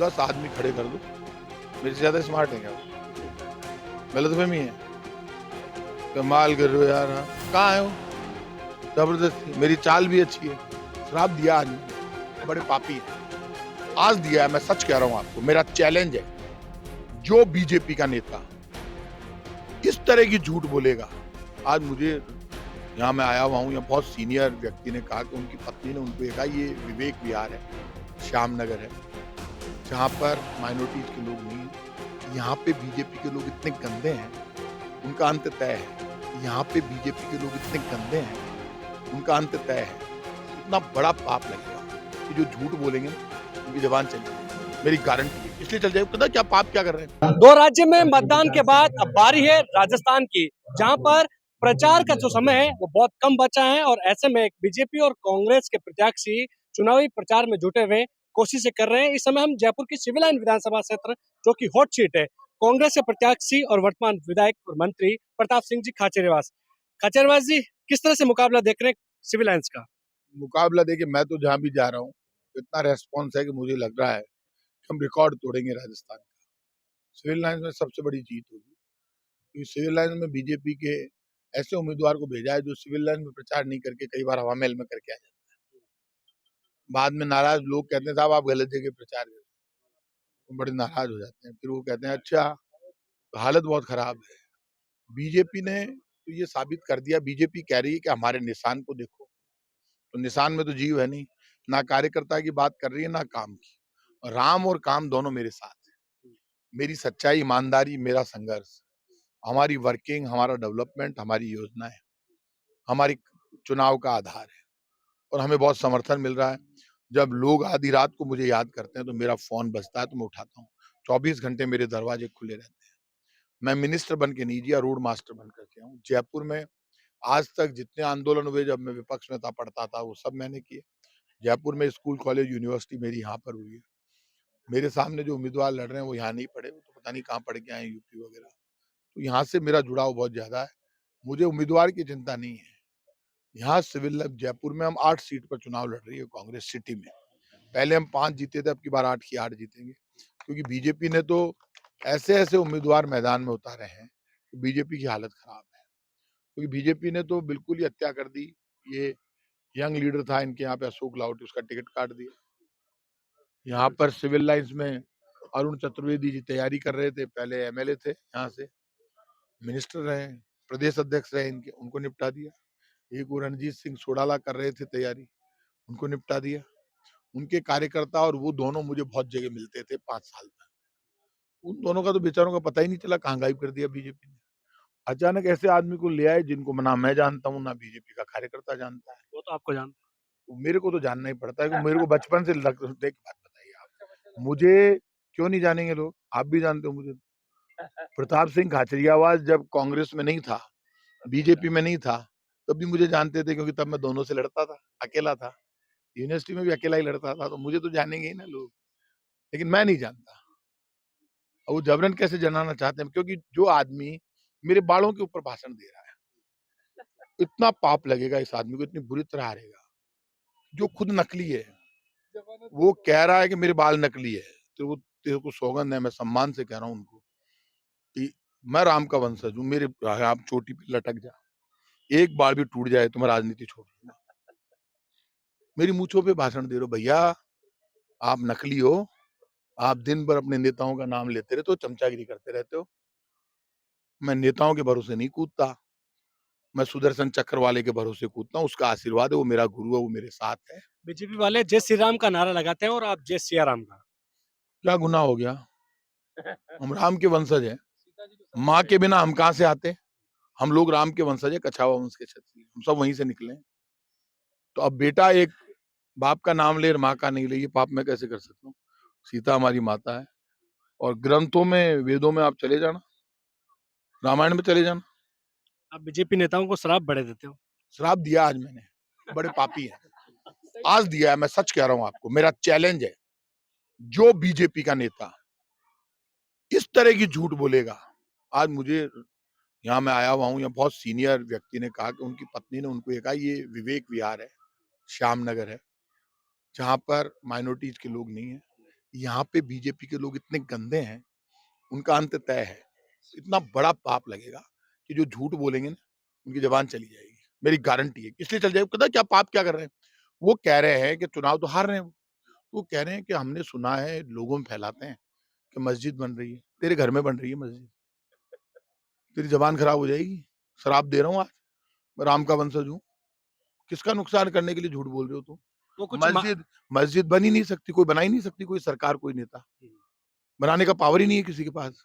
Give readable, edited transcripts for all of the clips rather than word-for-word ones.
10 आदमी खड़े कर दो, मेरे से ज़्यादा स्मार्ट है क्या वो? गलतफ़हमी है। कमाल कर रहे हो यार, हाँ। कहाँ है वो? ज़बरदस्ती, मेरी चाल भी अच्छी है। श्राप दिया आज मैंने, बड़े पापी हैं। आज दिया है, मैं सच कह रहा हूँ आपको, मेरा चैलेंज है, जो बीजेपी का नेता इस तरह की झूठ बोलेगा, आज मुझे यहाँ मैं आया हुआ हूँ, यहाँ बहुत सीनियर व्यक्ति ने कहा कि उनकी पत्नी ने उनको ये कहा, ये विवेक विहार है, श्याम नगर है, जहाँ पर माइनॉरिटीज़ के लोग नहीं हैं। यहाँ पे बीजेपी के लोग इतने गंदे हैं, उनका अंत तय है। यहाँ पे बीजेपी के लोग इतने गंदे हैं, उनका अंत तय है। इतना बड़ा पाप लगेगा कि जो झूठ बोलेंगे ना, उनकी ज़बान चली जाएगी, मेरी गारंटी है। इसलिए चल जाएगी, पता है क्या पाप क्या कर रहे हैं? दो राज्य में मतदान के बाद अब बारी है राजस्थान की, जहां पर प्रचार का जो समय है वो बहुत कम बचा है और ऐसे में बीजेपी और कांग्रेस के प्रत्याशी चुनावी प्रचार में जुटे हुए कोशिशें कर रहे हैं। इस समय हम जयपुर की सिविल लाइन विधानसभा क्षेत्र जो कि हॉट सीट है, कांग्रेस के प्रत्याशी और वर्तमान विधायक और मंत्री प्रताप सिंह जी खाचरियावास जी, किस तरह से मुकाबला देख रहे हैं सिविल लाइन्स का? मुकाबला देखिए, मैं तो जहाँ भी जा रहा हूँ, इतना रेस्पॉन्स है कि मुझे लग रहा है कि हम रिकॉर्ड तोड़ेंगे राजस्थान का। सिविल लाइन्स में सबसे बड़ी जीत होगी, क्योंकि सिविल लाइन्स में बीजेपी के ऐसे उम्मीदवार को भेजा है जो सिविल लाइन में प्रचार नहीं करके कई बार हवा महल में करके आ जाता है। बाद में नाराज लोग कहते हैं, साहब आप गलत जगह प्रचार कर रहे हैं, तो बड़े नाराज हो जाते हैं। फिर वो कहते हैं, अच्छा तो हालत बहुत खराब है। बीजेपी ने तो ये साबित कर दिया, बीजेपी कह रही है कि हमारे निशान को देखो, तो निशान में तो जीव है नहीं, ना कार्यकर्ता की बात कर रही है ना काम की। राम और काम दोनों मेरे साथ है। मेरी सच्चाई, ईमानदारी, मेरा संघर्ष, हमारी वर्किंग, हमारा डेवलपमेंट, हमारी योजनाएं, हमारी चुनाव का आधार है और हमें बहुत समर्थन मिल रहा है। जब लोग आधी रात को मुझे याद करते हैं तो मेरा फोन बजता है तो मैं उठाता हूँ। 24 घंटे मेरे दरवाजे खुले रहते हैं। मैं मिनिस्टर बन के नहीं जिया, रोड मास्टर बन करके आया हूँ। जयपुर में आज तक जितने आंदोलन हुए, जब मैं विपक्ष में था, पढ़ता था, वो सब मैंने किए। जयपुर में स्कूल, कॉलेज, यूनिवर्सिटी मेरी यहाँ पर हुई है। मेरे सामने जो उम्मीदवार लड़ रहे हैं वो यहाँ नहीं पढ़े, वो तो पता नहीं कहाँ पढ़ के आए हैं, यूपी वगैरह। तो यहाँ से मेरा जुड़ाव बहुत ज्यादा है। मुझे उम्मीदवार की चिंता नहीं है। यहाँ सिविल जयपुर में हम 8 सीट पर चुनाव लड़ रही है कांग्रेस सिटी में। पहले हम 5 जीते थे, अब की बार 8 की 8 जीतेंगे, क्योंकि बीजेपी ने तो ऐसे-ऐसे उम्मीदवार मैदान में उतारे हैं कि बीजेपी की हालत खराब है। क्योंकि बीजेपी ने तो बिल्कुल ही हत्या कर दी। ये यंग लीडर था इनके यहाँ पे, अशोक लाहोटी, उसका टिकट काट दिया। यहाँ पर सिविल लाइन्स में अरुण चतुर्वेदी जी तैयारी कर रहे थे, पहले एमएलए थे, यहाँ से मिनिस्टर रहे, प्रदेश अध्यक्ष रहे इनके, उनको निपटा दिया। एक वो रणजीत सिंह सोडाला कर रहे थे तैयारी, उनको निपटा दिया। उनके कार्यकर्ता और वो दोनों मुझे बहुत जगह मिलते थे 5 साल तक। उन दोनों का तो बेचारों का पता ही नहीं चला, कहाँ गायब कर दिया बीजेपी ने। अचानक ऐसे आदमी को ले आए जिनको ना मैं जानता हूँ, ना बीजेपी का कार्यकर्ता जानता है। वो तो आपको जानते तो मेरे को तो जानना ही पड़ता है, कि मेरे को बचपन से एक बात बताइए आप, मुझे क्यों नहीं जानेंगे लोग? आप भी जानते हो मुझे। प्रताप सिंह खाचरियावास जब कांग्रेस में नहीं था, बीजेपी में नहीं था, तब भी मुझे जानते थे, क्योंकि तब मैं दोनों से लड़ता था, अकेला था। यूनिवर्सिटी में भी अकेला ही लड़ता था, तो मुझे तो जानेंगे ही ना लोग, लेकिन मैं नहीं जानता। और वो जबरन कैसे जनाना चाहते हैं, क्योंकि जो आदमी मेरे बालों के ऊपर भाषण दे रहा है, इतना पाप लगेगा इस आदमी को, इतनी बुरी तरह हारेगा। जो खुद नकली है, वो कह रहा है कि मेरे बाल नकली है, तो वो तेरे को सौगंध है, मैं सम्मान से कह रहा हूँ उनको कि मैं राम का वंशज हूँ, मेरे आप चोटी पे लटक जा, एक बाल भी टूट जाए तो मैं राजनीति छोड़ दूंगा। मेरी मूंछों पे भाषण दे रहे हो भैया, आप नकली हो। आप दिन भर अपने नेताओं का नाम लेते रहते हो, चमचागिरी करते रहते हो। मैं नेताओं के भरोसे नहीं कूदता, मैं सुदर्शन चक्र वाले के भरोसे कूदता हूँ, उसका आशीर्वाद है, वो मेरा गुरु है, वो मेरे साथ है। बीजेपी वाले जय श्री राम का नारा लगाते हैं और आप जय सिया राम का। क्या गुनाह हो गया? हम राम के वंशज हैं। माँ के बिना हम कहाँ से आते? हम लोग राम के वंशज है, कछावा वंश के क्षत्रिय, हम सब वहीं से निकले हैं। तो अब बेटा एक बाप का नाम ले और माँ का नहीं ले, ये पाप मैं कैसे कर सकता हूँ? सीता हमारी माता है। और ग्रंथों में, वेदों में आप चले जाना, रामायण में चले जाना, आप बीजेपी नेताओं को श्राप बड़े देते हो। श्राप दिया आज मैंने, बड़े पापी हैं। आज दिया है, मैं सच कह रहा हूँ आपको, मेरा चैलेंज है, जो बीजेपी का नेता इस तरह की झूठ बोलेगा, आज मुझे यहाँ मैं आया हुआ हूँ, यहाँ बहुत सीनियर व्यक्ति ने कहा कि उनकी पत्नी ने उनको ये कहा, ये विवेक विहार है, श्याम नगर है, जहाँ पर माइनॉरिटीज के लोग नहीं है। यहाँ पे बीजेपी के लोग इतने गंदे हैं, उनका अंत तय है। इतना बड़ा पाप लगेगा कि जो झूठ बोलेंगे ना, उनकी ज़बान चली जाएगी। मेरी गारंटी है। इसलिए चल जाएगी, पता है क्या पाप क्या कर रहे हैं? वो कह रहे हैं कि चुनाव तो हार रहे हैं वो कह रहे हैं कि हमने सुना है, लोगों में फैलाते हैं कि मस्जिद बन रही है। तेरे घर में बन रही है मस्जिद। तेरी ज़बान खराब हो जाएगी। श्राप दे रहा हूँ आज, मैं राम का वंशज हूँ। किसका नुकसान करने के लिए झूठ बोल रहे हो तुम? वो कुछ मस्जिद मस्जिद बन ही नहीं सकती, कोई बना ही नहीं सकती, कोई सरकार, कोई नेता। बनाने का पावर ही नहीं है किसी के पास।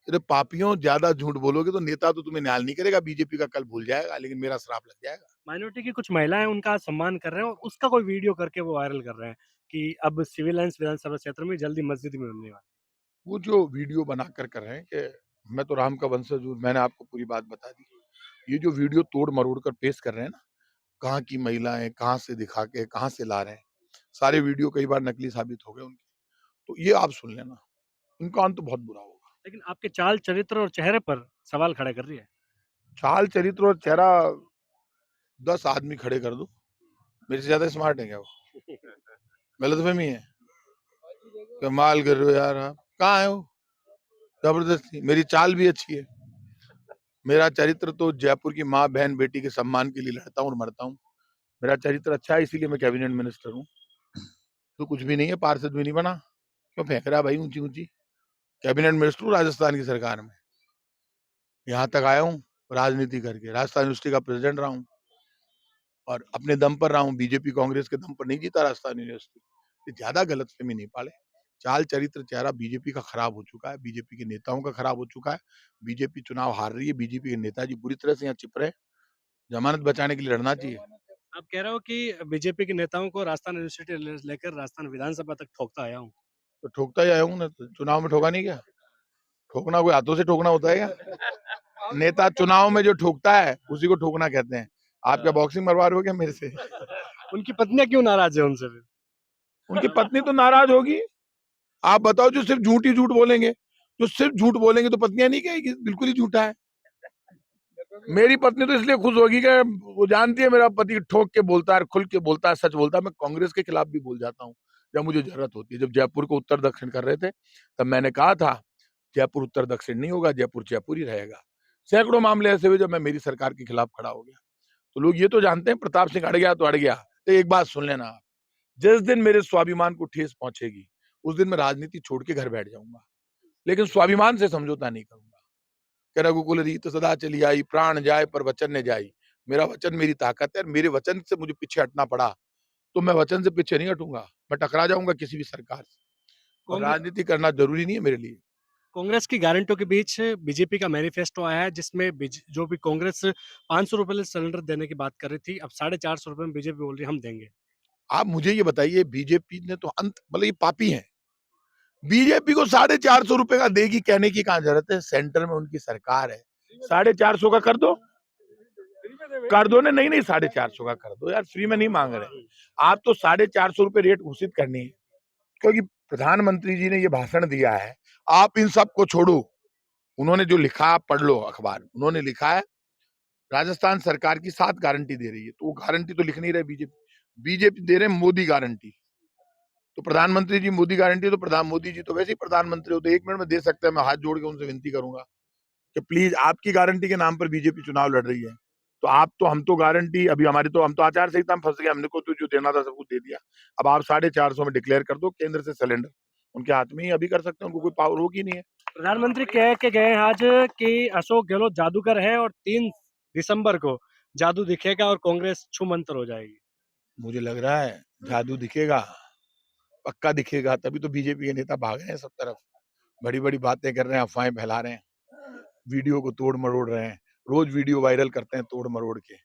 अरे पापियों, ज़्यादा झूठ बोलोगे तो नेता तो तुम्हें न्याय नहीं करेगा, बीजेपी का कल भूल जाएगा, लेकिन मेरा श्राप लग जाएगा। माइनॉरिटी की कुछ महिलाएं उनका सम्मान कर रहे हैं और उसका कोई वीडियो करके वो वायरल कर रहे हैं कि अब सिविल लाइंस विधानसभा क्षेत्र में जल्दी मस्जिद में बनने वाली वो जो वीडियो बनाकर कर रहे हैं कि मैं तो राम का वंशज हूँ, मैंने आपको पूरी बात बता दी। ये जो वीडियो तोड़-मरोड़ कर पेश कर रहे हैं ना, कहाँ की महिलाएँ, कहाँ से दिखा के, कहाँ से ला रहे हैं। सारे वीडियो कई बार नकली साबित हो गए उनके। तो ये आप सुन लेना, इनका अंत बहुत बुरा होगा। लेकिन आपके चाल चरित्र और चेहरे पर सवाल खड़ा कर रही है। चाल, चरित्र और चेहरा 10 आदमी खड़े कर दो, मेरे से ज़्यादा स्मार्ट है क्या वो? गलतफ़हमी है? कमाल कर रहे हो यार आप। कहाँ है वो? ज़बरदस्ती। मेरी चाल भी अच्छी है। मेरा चरित्र तो जयपुर की माँ, बहन, बेटी के सम्मान के लिए लड़ता हूँ और मरता हूँ। मेरा चरित्र अच्छा है, इसीलिए मैं कैबिनेट मिनिस्टर हूँ। तो कुछ भी नहीं है, पार्षद भी नहीं बना। क्यों फेंक रहा है भाई ऊँची-ऊँची? कैबिनेट मिनिस्टर हूँ राजस्थान की सरकार में। यहाँ तक आया हूँ राजनीति करके। राजस्थान यूनिवर्सिटी का प्रेसिडेंट रहा हूँ और अपने दम पर रहा हूँ। बीजेपी, कांग्रेस के दम पर नहीं जीता राजस्थान यूनिवर्सिटी। ये ज़्यादा गलतफ़हमी नहीं पाले। चाल, चरित्र, चेहरा बीजेपी का खराब हो चुका है, बीजेपी के नेताओं का खराब हो चुका है। बीजेपी चुनाव हार रही है, बीजेपी के नेताजी बुरी तरह से यहाँ चिप रहे हैं। ज़मानत बचाने के लिए लड़ना चाहिए। आप कह रहे हो कि बीजेपी के नेताओं को राजस्थान यूनिवर्सिटी लेकर राजस्थान विधानसभा तक ठोकता आया हूँ। तो ठोकता ही आया हूँ ना, तो चुनाव में ठोका नहीं क्या? ठोकना कोई हाथों से ठोकना होता है क्या? नेता चुनाव में जो ठोकता है, उसी को ठोकना कहते हैं। आप क्या बॉक्सिंग मरवा रहे हो क्या मेरे से? उनकी पत्नियां क्यों नाराज है उनसे फिर? उनकी पत्नी तो नाराज होगी। आप बताओ, जो सिर्फ झूठ ही झूठ बोलेंगे, जो सिर्फ झूठ बोलेंगे तो पत्नियां नहीं कहेगी बिल्कुल ही झूठा है। मेरी पत्नी तो इसलिए खुश होगी कि वो जानती है मेरा पति ठोक के बोलता है, खुल के बोलता है, सच बोलता है। मैं कांग्रेस के खिलाफ भी बोल जाता हूँ जब मुझे जरूरत होती है। जब जयपुर को उत्तर दक्षिण कर रहे थे, तब मैंने कहा था जयपुर उत्तर दक्षिण नहीं होगा, जयपुर जयपुर ही रहेगा। सैकड़ों मामले ऐसे हुए जब मैं मेरी सरकार के खिलाफ खड़ा हो गया। तो लोग ये तो जानते हैं प्रताप सिंह अड़ गया तो अड़ गया। तो एक बात सुन लेना आप, जिस दिन मेरे स्वाभिमान को ठेस पहुंचेगी, उस दिन मैं राजनीति छोड़ के घर बैठ जाऊंगा, लेकिन स्वाभिमान से समझौता नहीं करूंगा। कि रघुकुल रीत सदा चली आई, प्राण जाए पर वचन न जाई। मेरा वचन मेरी ताकत है, मेरे वचन से मुझे पीछे हटना पड़ा तो मैं वचन से पीछे नहीं हटूंगा। मैं टकरा जाऊंगा किसी भी सरकार से, और राजनीति करना जरूरी नहीं है मेरे लिए। कांग्रेस की गारंटियों के बीच बीजेपी का मैनिफेस्टो आया है जिसमें जो भी कांग्रेस 500 रुपए सिलेंडर देने की बात कर रही थी, अब 450 रुपए में बीजेपी बोल रही है हम देंगे। आप मुझे ये बताइए, बीजेपी ने तो अंत, मतलब ये पापी है, बीजेपी को 450 रुपए का देगी कहने की कहाँ जरूरत है? सेंटर में उनकी सरकार है, 450 का कर दो ना। नहीं नहीं, 450 का कर दो यार, फ्री में नहीं मांग रहे। आप तो 450 रुपए रेट घोषित करनी है, क्योंकि प्रधानमंत्री जी ने ये भाषण दिया है। आप इन सब को छोड़ो, उन्होंने जो लिखा आप पढ़ लो अखबार। उन्होंने लिखा है राजस्थान सरकार की 7 गारंटी दे रही है, तो वो गारंटी तो लिख नहीं रहे बीजेपी। बीजेपी दे रहे मोदी गारंटी। तो प्रधानमंत्री जी मोदी गारंटी, तो प्रधान मोदी जी तो वैसे ही प्रधानमंत्री हो, तो 1 मिनट में दे सकते हैं। मैं हाथ जोड़ के उनसे विनती करूंगा कि प्लीज, आपकी गारंटी के नाम पर बीजेपी चुनाव लड़ रही है। तो आप तो, हम तो गारंटी, अभी हमारी तो, हम तो आचार संहिता में फंस गए। हमने को तो जो देना था सब कुछ दे दिया। अब आप 450 में डिक्लेयर कर दो, केंद्र से सिलेंडर उनके हाथ में ही अभी कर सकते हैं, उनको कोई पावर होगी नहीं है। प्रधानमंत्री कह के गए हैं आज कि अशोक गहलोत जादूगर है और 3 दिसंबर को जादू दिखेगा और कांग्रेस छूमंतर हो जाएगी। मुझे लग रहा है जादू दिखेगा, पक्का दिखेगा। तभी तो बीजेपी के नेता भागे हैं सब तरफ, बड़ी बड़ी बातें कर रहे हैं, अफवाहें फैला रहे हैं, वीडियो को तोड़ मरोड़ रहे हैं। रोज वीडियो वायरल करते हैं तोड़ मरोड़ के,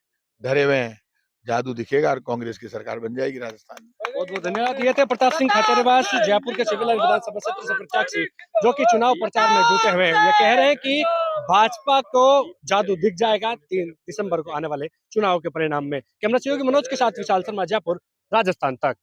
डरे हुए हैं। जादू दिखेगा और कांग्रेस की सरकार बन जाएगी राजस्थान में। बहुत बहुत धन्यवाद। ये थे प्रताप सिंह खाचरियावास, जयपुर के सिविल विधानसभा क्षेत्र से प्रत्याशी, जो कि चुनाव प्रचार में जुटे हुए हैं। ये कह रहे हैं कि भाजपा को जादू दिख जाएगा 3 दिसंबर को आने वाले चुनाव के परिणाम में। कैमरा सहयोगी मनोज के साथ विशाल शर्मा, जयपुर, राजस्थान तक।